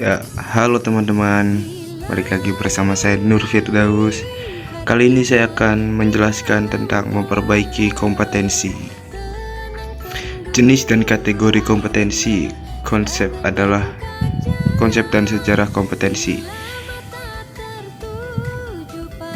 Ya, halo teman-teman, balik lagi bersama saya Nur Firdaus. Kali ini saya akan menjelaskan tentang memperbaiki kompetensi. Jenis dan kategori kompetensi. Konsep dan sejarah kompetensi.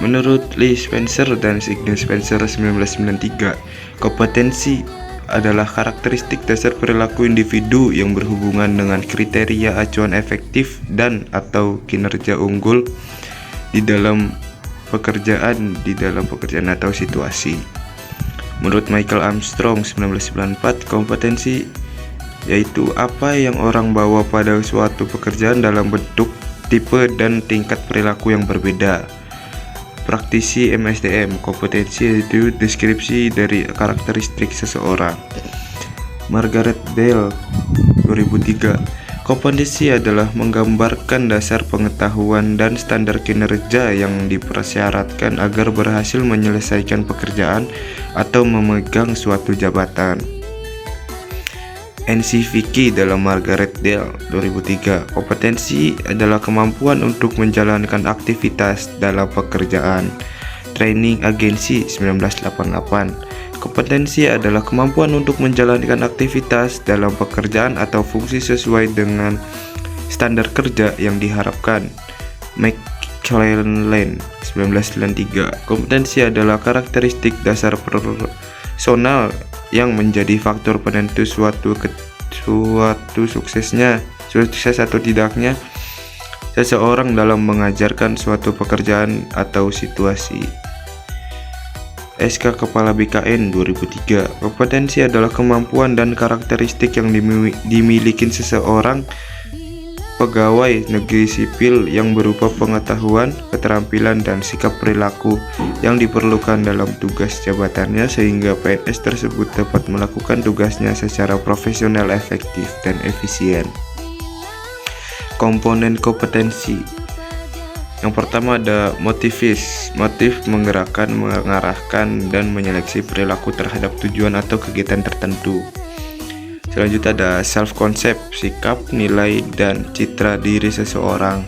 Menurut Lee Spencer dan Sigmund Spencer 1993, kompetensi adalah karakteristik dasar perilaku individu yang berhubungan dengan kriteria acuan efektif dan atau kinerja unggul di dalam pekerjaan atau situasi. Menurut Michael Armstrong 1994, kompetensi yaitu apa yang orang bawa pada suatu pekerjaan dalam bentuk, tipe, dan tingkat perilaku yang berbeda. Praktisi MSDM, kompetensi yaitu deskripsi dari karakteristik seseorang. Margaret Bell 2003, kompetensi adalah menggambarkan dasar pengetahuan dan standar kinerja yang dipersyaratkan agar berhasil menyelesaikan pekerjaan atau memegang suatu jabatan. N.C. Vicky dalam Margaret Bell 2003, kompetensi adalah kemampuan untuk menjalankan aktivitas dalam pekerjaan. Training Agency 1988, kompetensi adalah kemampuan untuk menjalankan aktivitas dalam pekerjaan atau fungsi sesuai dengan standar kerja yang diharapkan. McClellan 1993, kompetensi adalah karakteristik dasar personal yang menjadi faktor penentu suatu sukses atau tidaknya seseorang dalam mengajarkan suatu pekerjaan atau situasi. SK Kepala BKN 2003, kompetensi adalah kemampuan dan karakteristik yang dimiliki seseorang pegawai negeri sipil yang berupa pengetahuan, keterampilan, dan sikap perilaku yang diperlukan dalam tugas jabatannya sehingga PNS tersebut dapat melakukan tugasnya secara profesional, efektif, dan efisien. Komponen kompetensi. Yang pertama ada motivis. Motif menggerakkan, mengarahkan, dan menyeleksi perilaku terhadap tujuan atau kegiatan tertentu. Selanjutnya ada self concept, sikap, nilai, dan citra diri seseorang.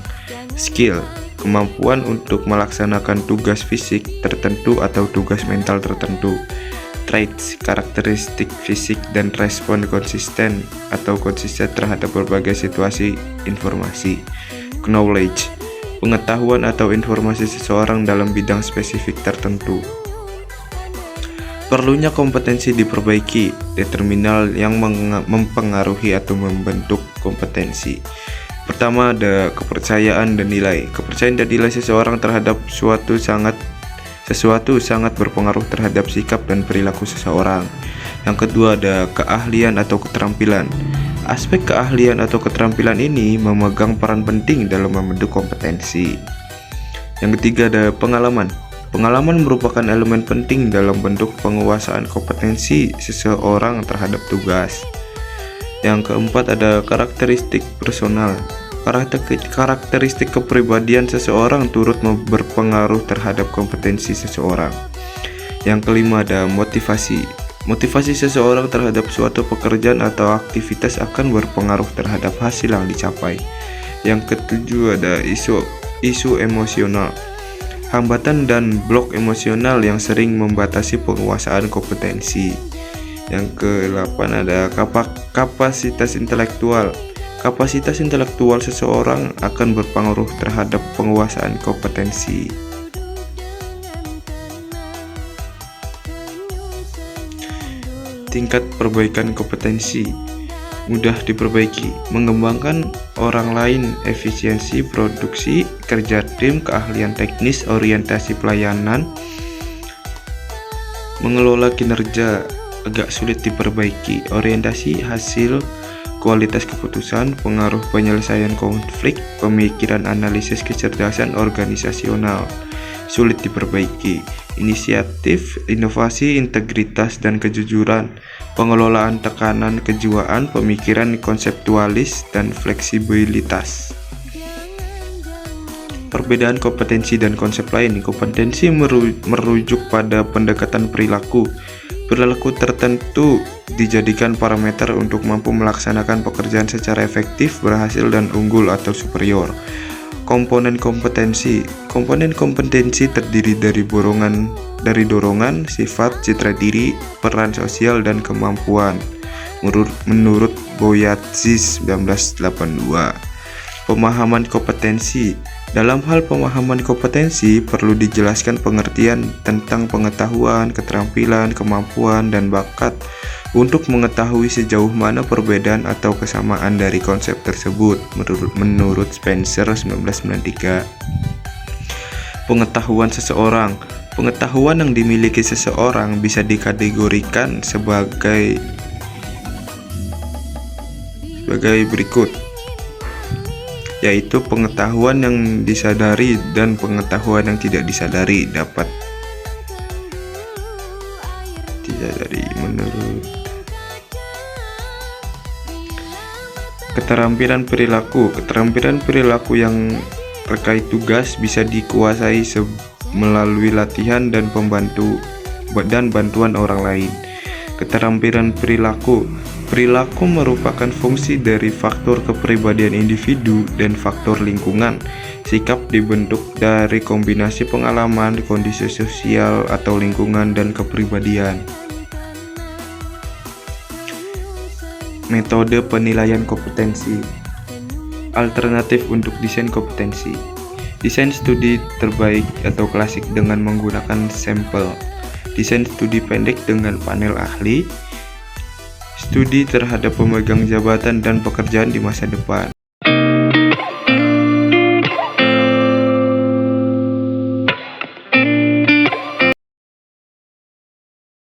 Skill, kemampuan untuk melaksanakan tugas fisik tertentu atau tugas mental tertentu. Traits, karakteristik fisik dan respon konsisten terhadap berbagai situasi informasi. Knowledge, pengetahuan atau informasi seseorang dalam bidang spesifik tertentu. Perlunya kompetensi diperbaiki. Determinal yang mempengaruhi atau membentuk kompetensi. Pertama ada kepercayaan dan nilai. Kepercayaan dan nilai seseorang terhadap sesuatu sangat berpengaruh terhadap sikap dan perilaku seseorang. Yang kedua ada keahlian atau keterampilan. Aspek keahlian atau keterampilan ini memegang peran penting dalam membentuk kompetensi. Yang ketiga ada pengalaman. Pengalaman merupakan elemen penting dalam bentuk penguasaan kompetensi seseorang terhadap tugas. Yang keempat ada karakteristik personal. Karakteristik kepribadian seseorang turut berpengaruh terhadap kompetensi seseorang. Yang kelima ada motivasi. Motivasi seseorang terhadap suatu pekerjaan atau aktivitas akan berpengaruh terhadap hasil yang dicapai. Yang ketujuh ada isu emosional. Hambatan dan blok emosional yang sering membatasi penguasaan kompetensi. Yang ke-8 ada kapasitas intelektual. Kapasitas intelektual seseorang akan berpengaruh terhadap penguasaan kompetensi. Tingkat perbaikan kompetensi. Mudah diperbaiki, mengembangkan orang lain, efisiensi produksi, kerja tim, keahlian teknis, orientasi pelayanan, mengelola kinerja agak sulit diperbaiki, orientasi hasil, kualitas keputusan, pengaruh penyelesaian konflik, pemikiran analisis kecerdasan organisasional sulit diperbaiki, inisiatif, inovasi, integritas dan kejujuran, pengelolaan tekanan, kejiwaan, pemikiran konseptualis dan fleksibilitas. Perbedaan kompetensi dan konsep lain. Kompetensi merujuk pada pendekatan perilaku. Perilaku tertentu dijadikan parameter untuk mampu melaksanakan pekerjaan secara efektif, berhasil, dan unggul atau superior. Komponen kompetensi. Komponen kompetensi terdiri dari dorongan, sifat, citra diri, peran sosial, dan kemampuan. Menurut Boyatzis 1982. Pemahaman kompetensi. Dalam hal pemahaman kompetensi, perlu dijelaskan pengertian tentang pengetahuan, keterampilan, kemampuan, dan bakat untuk mengetahui sejauh mana perbedaan atau kesamaan dari konsep tersebut. Menurut Spencer 1993. Pengetahuan seseorang. Pengetahuan yang dimiliki seseorang bisa dikategorikan sebagai berikut, yaitu pengetahuan yang disadari dan pengetahuan yang tidak disadari. Menurut keterampilan perilaku. Keterampilan perilaku yang terkait tugas bisa dikuasai melalui latihan dan bantuan orang lain. Keterampilan perilaku. Perilaku merupakan fungsi dari faktor kepribadian individu dan faktor lingkungan. Sikap dibentuk dari kombinasi pengalaman, kondisi sosial atau lingkungan, dan kepribadian. Metode penilaian kompetensi. Alternatif untuk desain kompetensi. Desain studi terbaik atau klasik dengan menggunakan sampel. Desain studi pendek dengan panel ahli. Studi terhadap pemegang jabatan dan pekerjaan di masa depan.